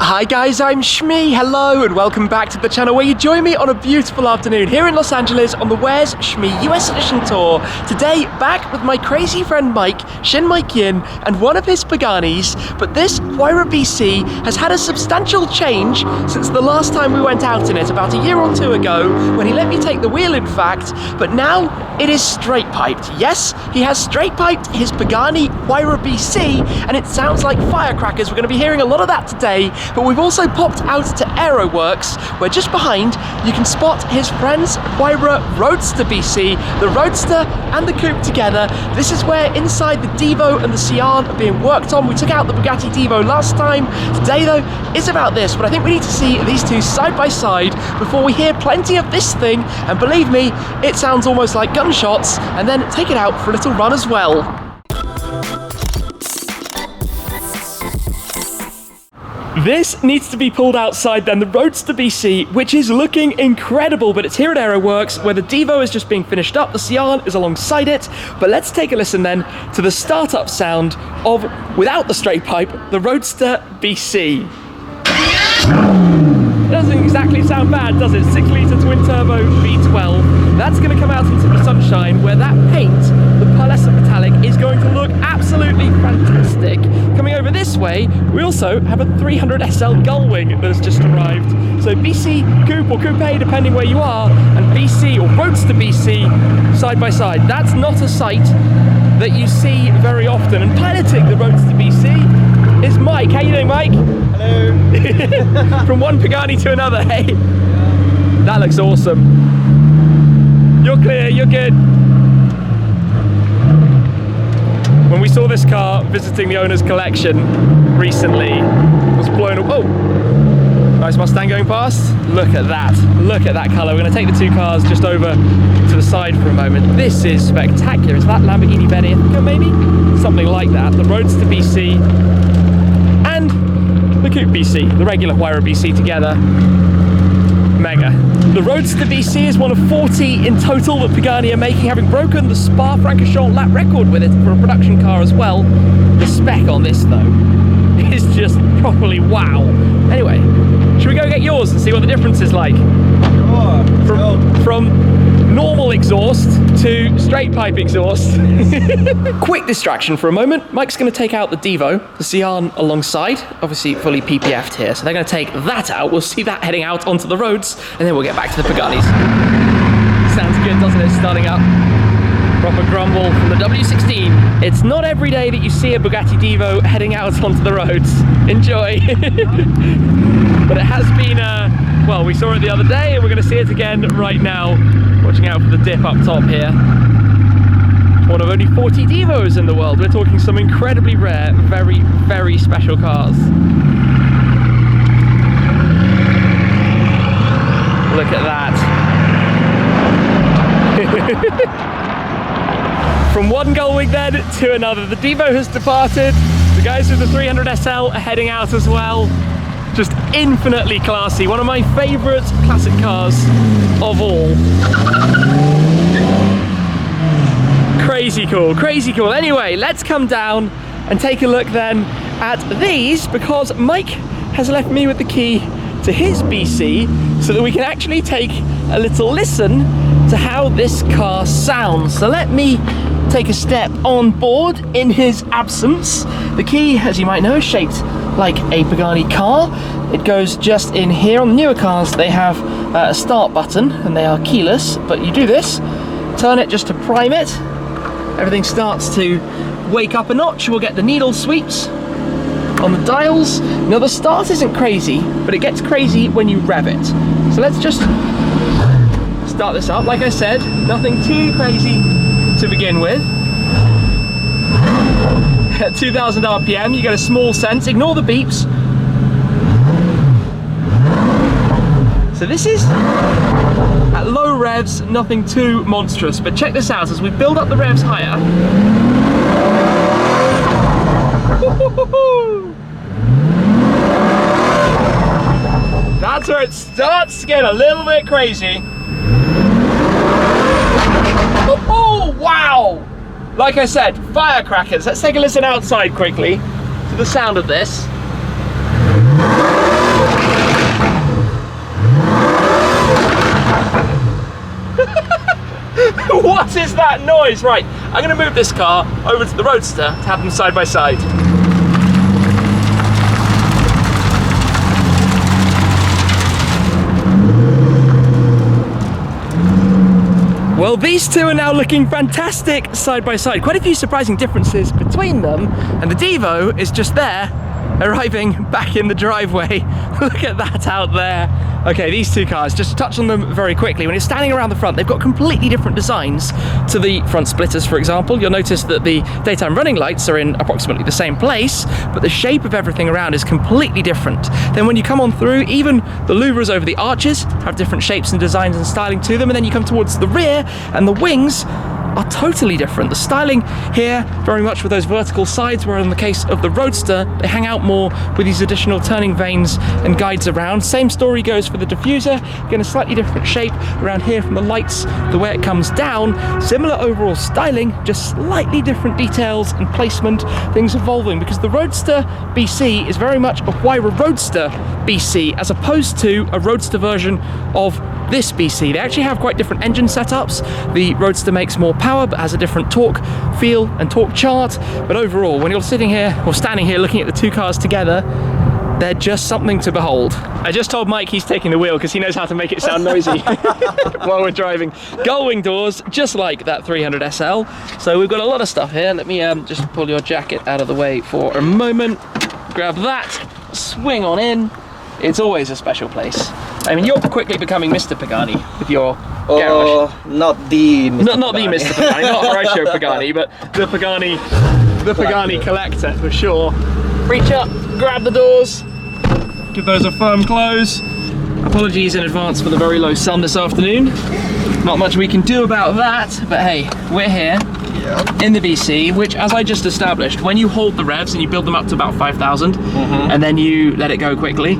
Hi guys, I'm Shmee. Hello and welcome back to the channel where you join me on a beautiful afternoon here in Los Angeles on the Where's Shmee US Edition Tour. Today, back with my crazy friend Mike, Shin Mike Yin, and one of his Paganis. But this Huayra BC has had a substantial change since the last time we went out in it, about a year or two ago, when he let me take the wheel in fact, but now it is straight piped. Yes, he has straight piped his Pagani Huayra BC, and it sounds like firecrackers. We're going to be hearing a lot of that today. But we've also popped out to Aerowerkz, where just behind you can spot his friend's Huayra Roadster BC, the Roadster and the Coupe together. This is where inside the Divo and the Cyan are being worked on. We took out the Bugatti Divo last time. Today though is about this, but I think we need to see these two side by side before we hear plenty of this thing, and believe me, it sounds almost like gunshots, and then take it out for a little run as well. This needs to be pulled outside then, the Roadster BC, which is looking incredible, but it's here at Aerowerkz where the Divo is just being finished up, the Cyan is alongside it. But let's take a listen then to the startup sound of, without the straight pipe, the Roadster BC. It doesn't exactly sound bad, does it? 6-litre twin-turbo V12. That's going to come out into the sunshine where that paint, the pearlescent metallic, is going to look absolutely fantastic. Coming over this way, we also have a 300 SL gull wing that has just arrived. So BC Coupe or Coupe, depending where you are, and BC or Roadster BC side by side. That's not a sight that you see very often. And piloting the Roadster BC is Mike. How you doing, Mike? Hello. From one Pagani to another, hey? That looks awesome. You're clear, you're good. When we saw this car visiting the owner's collection recently, I was blown away. Oh! Nice Mustang going past. Look at that. Look at that colour. We're going to take the two cars just over to the side for a moment. This is spectacular. Is that Lamborghini Venetico maybe? Something like that. The Roadster BC and the Coupe BC, the regular Huayra BC together. Mega. The Roadster BC is one of 40 in total that Pagani are making, having broken the Spa-Francorchamps lap record with it for a production car as well. The spec on this though is just properly wow. Anyway, should we go get yours and see what the difference is like? Sure, from normal exhaust to straight pipe exhaust. Quick distraction for a moment. Mike's going to take out the Divo, the Cyan alongside, obviously fully PPF'd here, so they're going to take that out. We'll see that heading out onto the roads, and then we'll get back to the Paganis. Sounds good, doesn't it, starting up? Proper grumble from the W16. It's not every day that you see a Bugatti Divo heading out onto the roads. Enjoy. But it has been, well, we saw it the other day and we're going to see it again right now. Watching out for the dip up top here. One of only 40 Divos in the world. We're talking some incredibly rare, very, very special cars. Look at that. From one gull wing then to another. The Divo has departed. The guys with the 300 SL are heading out as well. Just infinitely classy. One of my favourite classic cars of all. Crazy cool, crazy cool. Anyway, let's come down and take a look then at these, because Mike has left me with the key to his BC so that we can actually take a little listen to how this car sounds. So let me take a step on board in his absence. The key, as you might know, is shaped like a Pagani car. It goes just in here. On the newer cars they have a start button and they are keyless, but you do this, turn it just to prime it, everything starts to wake up a notch. We'll get the needle sweeps on the dials. Now the start isn't crazy, but it gets crazy when you rev it. So let's just start this up. Like I said, nothing too crazy to begin with. At 2000 RPM, you get a small sense. Ignore the beeps. So this is at low revs, nothing too monstrous. But check this out, as we build up the revs higher. That's where it starts to get a little bit crazy. Oh, wow! Like I said, firecrackers. Let's take a listen outside quickly to the sound of this. that noise? Right, I'm gonna move this car over to the Roadster to have them side by side. Well, these two are now looking fantastic side by side. Quite a few surprising differences between them, and the Divo is just there, arriving back in the driveway. Look at that out there. Okay, these two cars, just to touch on them very quickly. When you're standing around the front, they've got completely different designs to the front splitters, for example. You'll notice that the daytime running lights are in approximately the same place, but the shape of everything around is completely different. Then when you come on through, even the louvers over the arches have different shapes and designs and styling to them, and then you come towards the rear, and the wings are totally different. The styling here very much with those vertical sides, where in the case of the Roadster they hang out more with these additional turning vanes and guides around. Same story goes for the diffuser, again a slightly different shape around here from the lights, the way it comes down. Similar overall styling, just slightly different details and placement, things evolving, because the Roadster BC is very much a Huayra Roadster BC as opposed to a Roadster version of this BC. They actually have quite different engine setups. The Roadster makes more power but has a different torque feel and torque chart, but overall when you're sitting here or standing here looking at the two cars together, they're just something to behold. I just told Mike he's taking the wheel because he knows how to make it sound noisy while we're driving. Gull-wing doors, just like that 300 SL. So we've got a lot of stuff here. Let me just pull your jacket out of the way for a moment. Grab that, swing on in. It's always a special place. I mean, you're quickly becoming Mr. Pagani with your garage. Not the Mr. Not the Mr. Pagani, not Horatio Pagani, but the Pagani collector for sure. Reach up, grab the doors, give those a firm close. Apologies in advance for the very low sun this afternoon. Not much we can do about that, but hey, we're here. In the BC, which, as I just established, when you hold the revs and you build them up to about 5,000, and then you let it go quickly,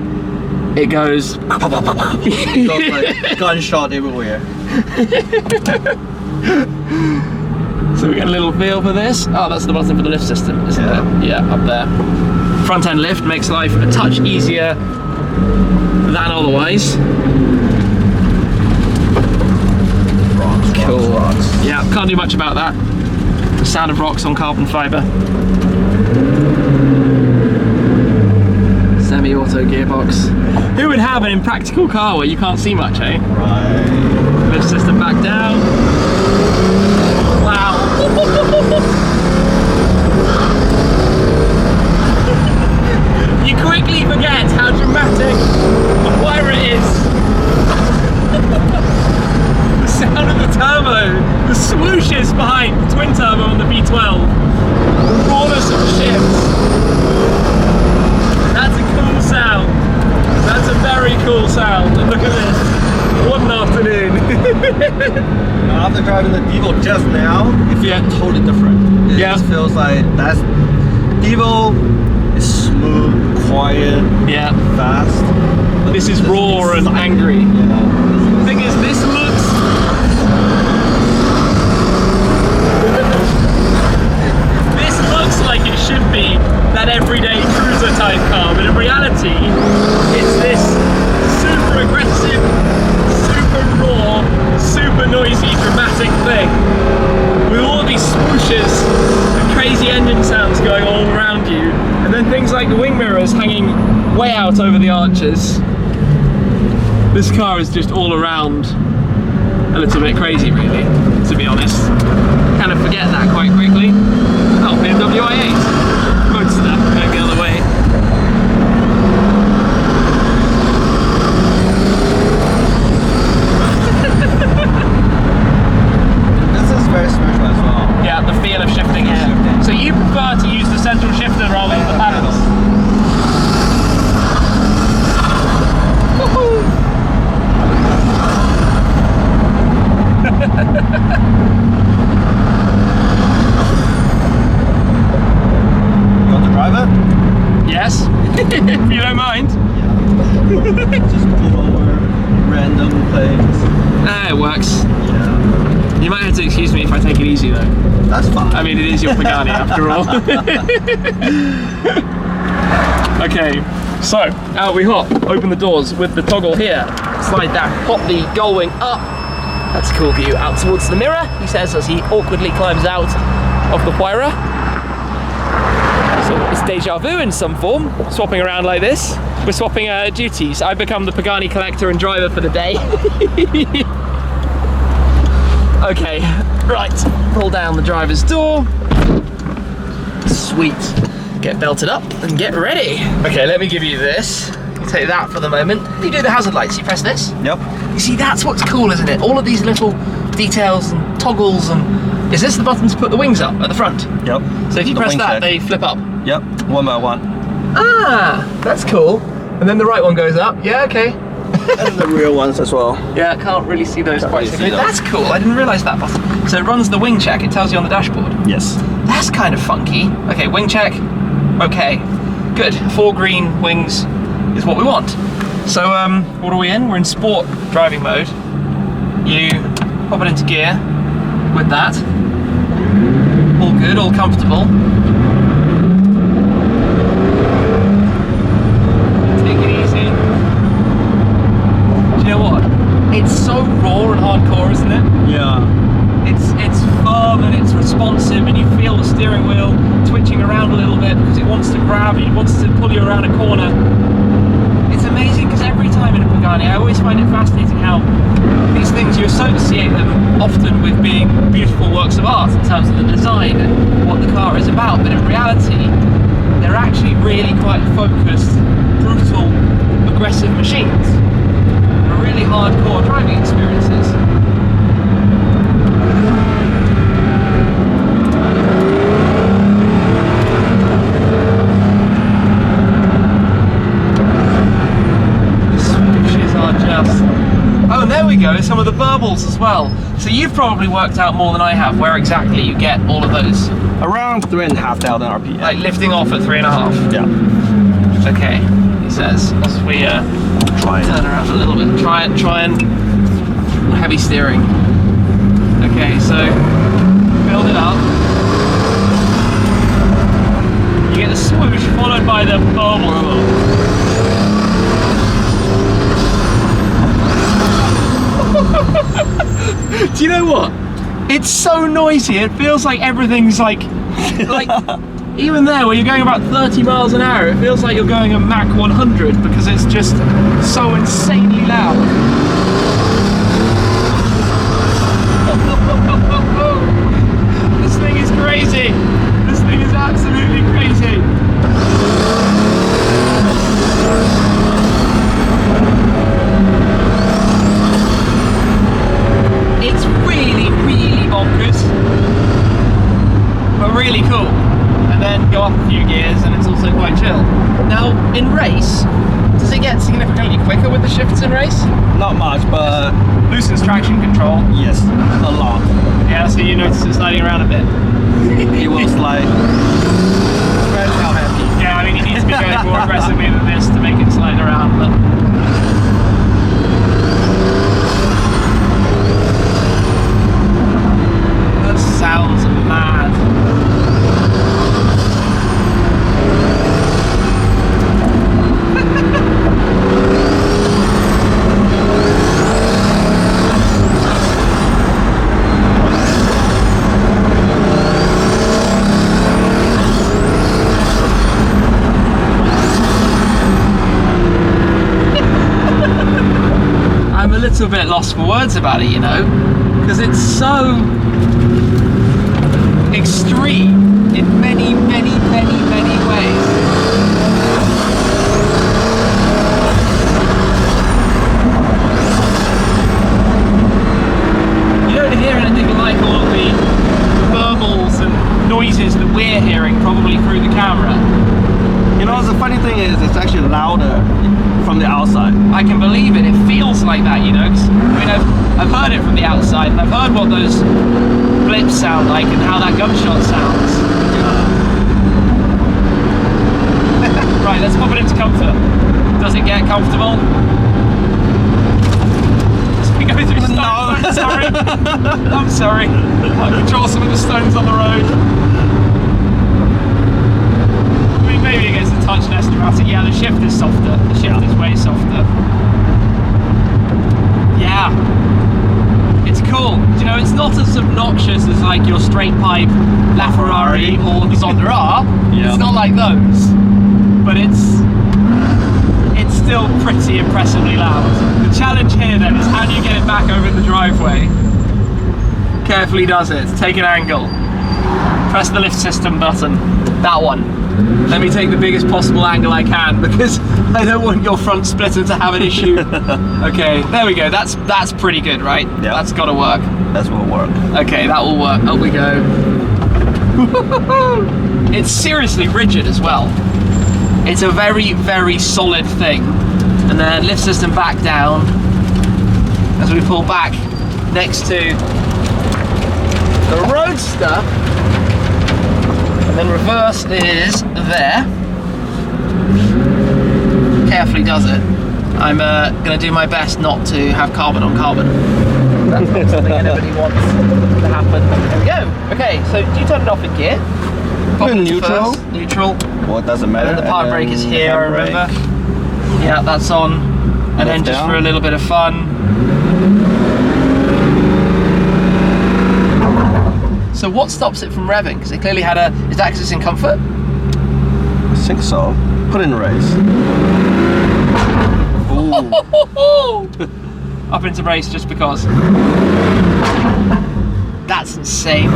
it goes like gunshot everywhere. So we get a little feel for this. Oh, that's the button for the lift system, isn't it? Yeah, up there. Front end lift makes life a touch easier than otherwise. Cool. Rocks. Yeah, can't do much about that. The sound of rocks on carbon fiber. Semi-auto gearbox. Who would have an impractical car where you can't see much, eh? Right. Lift system back down. Wow. You quickly forget how dramatic a Huayra is. The sound of the turbo, the swooshes behind the twin turbo on the V12, the rawness of the shifts. That's a cool sound. That's a very cool sound. And look at this. What an afternoon. After driving the Divo just now, it feels totally different. It just feels like that's Divo is smooth, quiet, fast. This is raw and angry. The thing is, this looks like it should be that everyday cruiser type car, but in reality it's this super aggressive, super raw, super noisy, dramatic thing with all of these swooshes and crazy engine sounds going all around you, and then things like the wing mirrors hanging way out over the arches. This car is just all around a little bit crazy, really, to be honest. Kind of forget that quite quickly. Oh, BMW i8. Roadster, going the other way. This is very special as well. Yeah, the feel of shifting here. So you prefer to use the central shifter rather than the paddles? You want to drive it? Yes, if you don't mind. Yeah. Just pull over random things. It works. Yeah. You might have to excuse me if I take it easy though. That's fine. I mean, it is your Pagani after all. Okay, so out we hop. Open the doors with the toggle here. Slide that, pop the gull wing up. That's a cool view out towards the mirror, he says as he awkwardly climbs out of the Huayra. So it's deja vu in some form, swapping around like this. We're swapping duties. I've become the Pagani collector and driver for the day. Okay, right, pull down the driver's door. Sweet. Get belted up and get ready. Okay, let me give you this. Take that for the moment. You do the hazard lights, you press this. Yep. You see, that's what's cool, isn't it? All of these little details and toggles and... Is this the button to put the wings up at the front? Yep. So if you press that, they flip up? Yep, one by one. Ah, that's cool. And then the right one goes up. Yeah, okay. And the rear ones as well. Yeah, I can't really see those quite so good. That's cool, I didn't realise that button. So it runs the wing check, it tells you on the dashboard? Yes. That's kind of funky. Okay, wing check. Okay, good. 4 green wings is what we want. So, what are we in? We're in sport driving mode. You pop it into gear with that. All good, all comfortable. Take it easy. Do you know what? It's so raw and hardcore, isn't it? Yeah. It's firm and it's responsive, and you feel the steering wheel twitching around a little bit because it wants to grab you, it wants to pull you around a corner. It's amazing because every time in a Pagani, I always find it fascinating how these things, you associate them often with being beautiful works of art in terms of the design and what the car is about, but in reality, they're actually really quite focused, brutal, aggressive machines. They're really hardcore driving experiences. Oh, and there we go, some of the burbles as well. So you've probably worked out more than I have where exactly you get all of those. Around 3,500 RPM. Like lifting off at 3.5? Yeah. Okay, he says, as we turn around a little bit. Try and heavy steering. Okay, so build it up. You get the swoosh followed by the burble. Do you know what? It's so noisy, it feels like everything's like even there where you're going about 30 miles an hour, it feels like you're going a Mach 100 because it's just so insanely loud. This thing is crazy. This thing is absolutely crazy. It's really, really bonkers, but really cool. And then go up a few gears and it's also quite chill. Now, in race, does it get significantly quicker with the shifts in race? Not much, but... Loosens traction control. Yes, a lot. Yeah, so you notice it sliding around a bit. It will slide. Depends how happy. Yeah, I mean, it needs to be going more aggressively than this to make it slide around, but... Sounds mad. I'm a little bit lost for words about it, you know, because it's so extreme in many, many, many, many ways. You don't hear anything like all of the burbles and noises that we're hearing probably through the camera. You know, the funny thing is, it's actually louder from the outside. I can believe it. It feels like that, you know. 'Cause, I mean, I've heard it from the outside, and I've heard what those blips sound like and how that gunshot sounds. Right, let's pop it into comfort. Does it get comfortable? Does it go through stones? No. I'm sorry. I'm sorry. I'll control some of the stones on the road. I mean, maybe it gets a touch less dramatic. Yeah, the shift is softer. The shift is way softer. Yeah. It's obnoxious as like your straight pipe LaFerrari or the Zonda R. Yeah. It's not like those, but it's still pretty impressively loud. The challenge here then is how do you get it back over the driveway? Carefully does it. Take an angle. Press the lift system button. That one. Let me take the biggest possible angle I can because I don't want your front splitter to have an issue. Okay, there we go. That's pretty good, right? Yeah. That's got to work. That's what work. Okay, that will work. Up we go. It's seriously rigid as well. It's a very, very solid thing. And then lift system back down as we pull back next to the Roadster. And then reverse is there. Carefully does it. I'm going to do my best not to have carbon on carbon. That's not something anybody wants to happen. There we go. Okay, so do you turn it off in gear? Pop In neutral. First. Neutral. Well, it doesn't matter. And then the park brake is here, I remember. Yeah, that's on. And then just for a little bit of fun. So what stops it from revving? Because it clearly had a... Is that because it's in comfort? I think so. Put in race. Up into race just because. That's insane.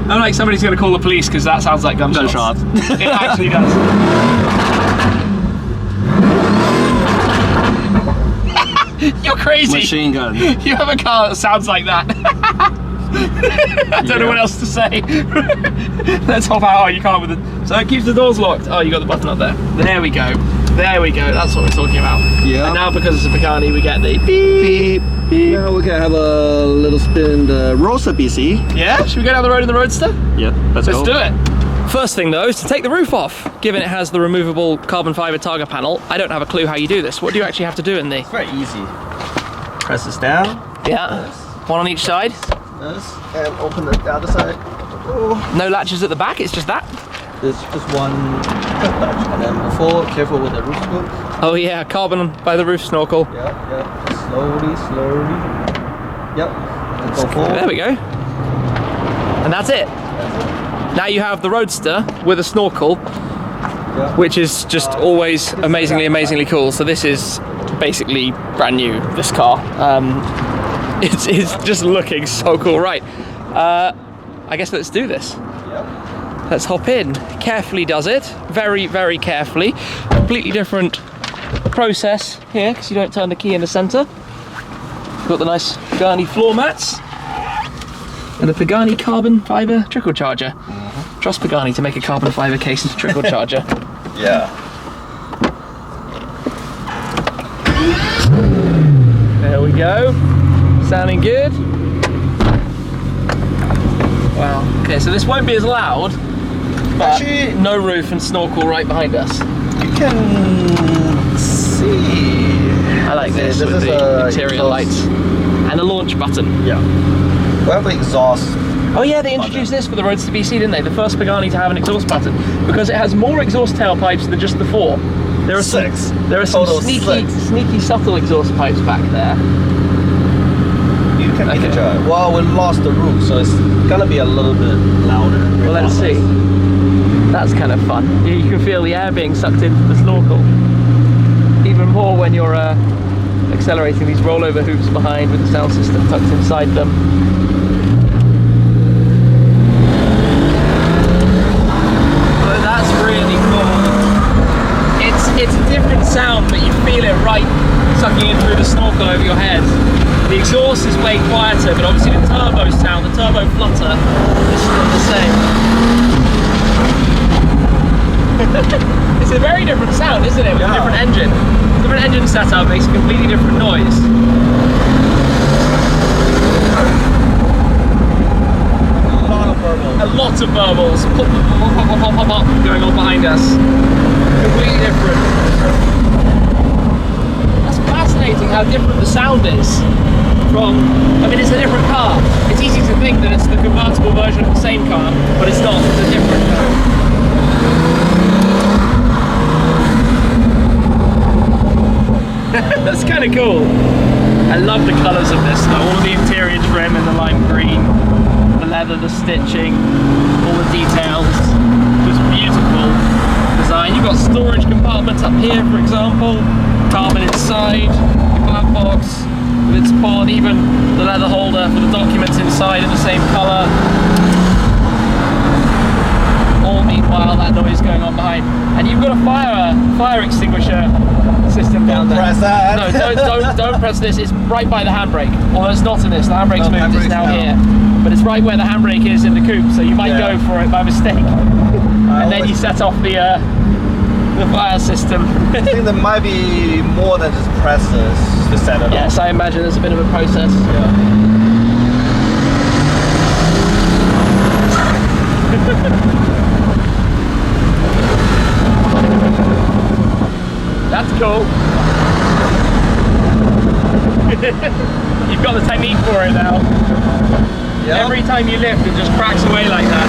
I'm like somebody's going to call the police because that sounds like gunshots. It actually does. You're crazy. Machine gun. You have a car that sounds like that. I don't know what else to say. Let's hop out. Oh, you can't with it. So it keeps the doors locked. Oh, you got the button up there. There we go. There we go. That's what we're talking about. Yeah. And now because it's a Pagani, we get the beep, beep. Now we can have a little spin in the Roadster BC. Yeah? Should we go down the road in the Roadster? Yeah, let's go. Let's do it. First thing though is to take the roof off. Given it has the removable carbon fiber targa panel, I don't have a clue how you do this. What do you actually have to do in the... It's very easy. Press this down. Yeah. One on each side. This, and open the other side. Oh. No latches at the back, it's just that? There's just one latch. And then before, careful with the roof scoop. Oh yeah, carbon by the roof snorkel. Yeah. Slowly. Yep. And go forward. There we go. And that's it. Now you have the Roadster with a snorkel, which is just always amazingly cool. So this is basically brand new, this car. It's just looking so cool. Right, I guess let's do this. Let's hop in. Carefully does it, very carefully. Completely different process here, because you don't turn the key in the center. Got the nice Pagani floor mats. And a Pagani carbon fiber trickle charger. Trust Pagani to make a carbon fiber case and trickle charger. Yeah. There we go. Sounding good. Wow. Okay, so this won't be as loud, but actually, no roof and snorkel right behind us. You can see. I like this with the interior lights and the launch button. Yeah. We have the exhaust. Oh yeah, they introduced this for the Roadster BC, didn't they? The first Pagani to have an exhaust button, because it has more exhaust tailpipes than just the four. There are some sneaky, subtle exhaust pipes back there. You can picture. Well, we lost the roof, so it's gonna be a little bit louder. Well, let's see. That's kind of fun. You can feel the air being sucked into the snorkel. Even more when you're accelerating these rollover hoops behind with the sound system tucked inside them. Oh, that's really cool. It's a different sound, but you feel it right sucking in through the snorkel over your head. The exhaust is way quieter, but obviously the turbo sound, the turbo flutter, is still the same. It's a very different sound, isn't it? With a different engine. Different engine setup makes a completely different noise. A lot of burbles. Pop, going on behind us. Completely different. That's fascinating how different the sound is from, I mean, it's a different car. It's easy to think that it's the convertible version of the same car, but it's not, it's a different car. That's kind of cool. I love the colours of this though. All of the interior trim in the lime green, the leather, the stitching, all the details. Just beautiful design. You've got storage compartments up here, for example. Carbon inside, your glove box with its pod, even the leather holder for the documents inside in the same colour. All meanwhile that noise going on behind. And you've got a fire extinguisher system down there. Press that. No, don't press this. It's right by the handbrake. Although it's not in this. The handbrake's moved. It's now here. But it's right where the handbrake is in the coupe, so you might go for it by mistake. And then you set off the fire system. I think there might be more than just presses to set it off. Yes, I imagine there's a bit of a process. Yeah. That's cool. You've got the technique for it now. Yep. Every time you lift, it just cracks away like that.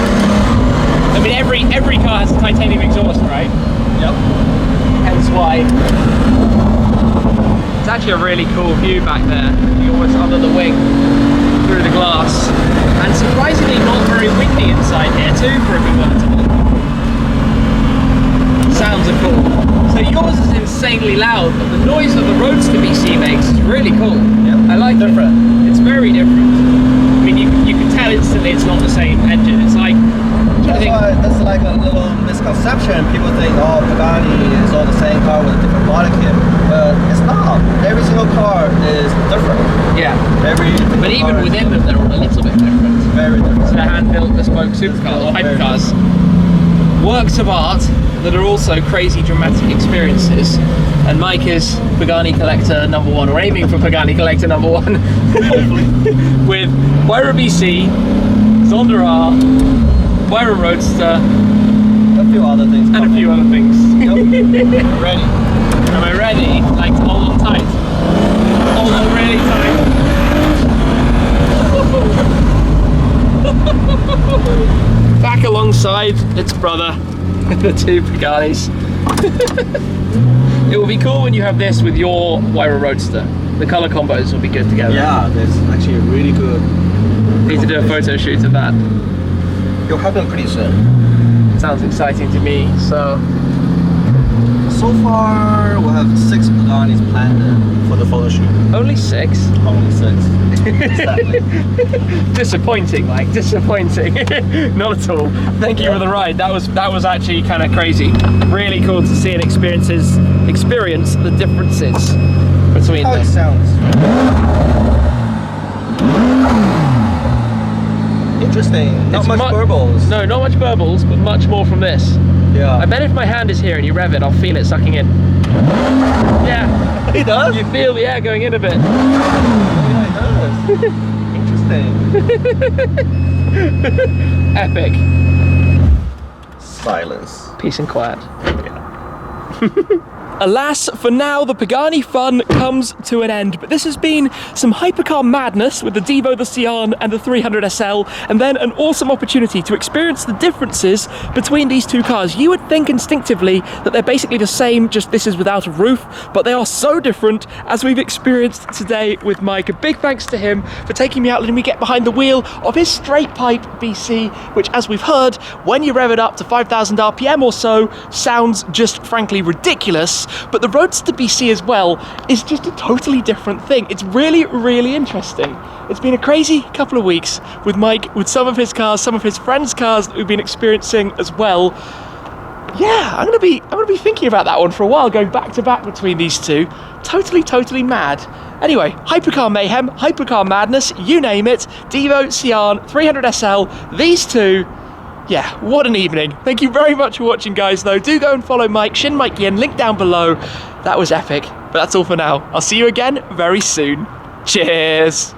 I mean, every car has a titanium exhaust, right? Yep. Hence why. It's actually a really cool view back there. You're almost under the wing, through the glass. And surprisingly not very windy inside here too for a convertible. Sounds are cool. So yours is insanely loud, but the noise that the Roadster BC makes is really cool. Yep. I like it. It's very different. I mean, you can tell instantly it's not the same engine. It's like, that's like a little misconception. People think, oh, Pagani is all the same car with a different body kit. But it's not. Every single car is different. Yeah. But even within them, they're all a little bit different. Very different. So they're hand-built bespoke supercars or hypercars. Works of art that are also crazy dramatic experiences. And Mike is Pagani collector #1, or aiming for Pagani collector #1. Hopefully. With Huayra BC, Zonda R, Huayra Roadster, a few other things. And a few other things. Yep. Ready. Am I ready? Like to hold on tight. Hold on really tight. Back alongside its brother, the two Paganis. It will be cool when you have this with your Huayra Roadster. The colour combos will be good together. Yeah, that's actually really good. Need to do a photo shoot of that. It'll happen pretty soon. Sounds exciting to me, so far we'll have 6 Paganis planned for the photo shoot. Only 6? Only 6. Exactly. Disappointing, Mike, disappointing. Not at all. Thank you for the ride. That was actually kind of crazy. Really cool to see and experience the differences between How them. it sounds. Interesting. Not much burbles. No, not much burbles, but much more from this. Yeah. I bet if my hand is here and you rev it, I'll feel it sucking in. Yeah. It does? You feel the air going in a bit. Oh, yeah, it does. Interesting. Epic. Silence. Peace and quiet. Alas, for now, the Pagani fun comes to an end, but this has been some hypercar madness with the Divo, the Sian, and the 300SL, and then an awesome opportunity to experience the differences between these two cars. You would think instinctively that they're basically the same, just this is without a roof, but they are so different, as we've experienced today with Mike. A big thanks to him for taking me out, letting me get behind the wheel of his straight pipe BC, which, as we've heard, when you rev it up to 5,000 RPM or so, sounds just frankly ridiculous. But the Roadster BC as well is just a totally different thing. It's really, really interesting. It's been a crazy couple of weeks with Mike, with some of his cars, some of his friends' cars that we've been experiencing as well. Yeah, I'm gonna be thinking about that one for a while, going back to back between these two. Totally mad. Anyway, hypercar mayhem, hypercar madness, you name it. Divo, Sian, 300SL, these two. Yeah, what an evening. Thank you very much for watching, guys, though. Do go and follow Mike, Shin Mike Yin, link down below. That was epic. But that's all for now. I'll see you again very soon. Cheers.